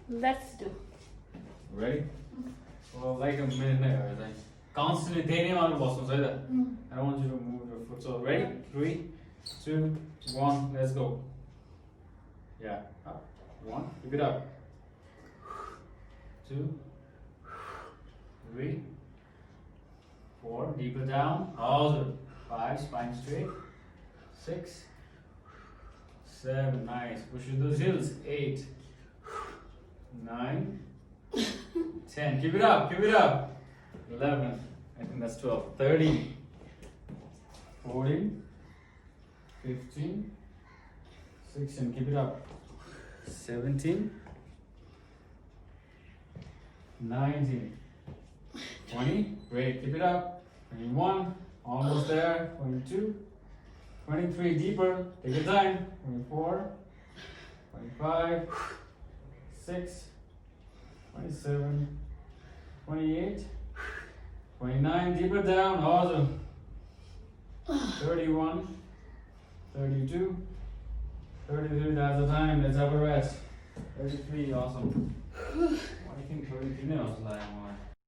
Let's do. Ready? Well, like a minute now, I think. Constantly dating on the bus, I don't want you to move your foot. So ready? 3, 2, 1, let's go. Yeah. Up. 1. Keep it up. 2, 3, 4. Deeper down. Awesome. 5. Spine straight. 6, 7. Nice. Push those heels. 8, 9, 10. Keep it up. Keep it up. 11. I think that's 12. 13. 14. 15. 16. Keep it up. 17. 19. 20. Great. Keep it up. 21. Almost there. 22. 23. Deeper. Take your time. 24. 25. 6. 27. 28. 29. Deeper down. Awesome. 31. 32. 33. That's the time. Let's have a rest. 33. Awesome. I think 33 minutes lying on.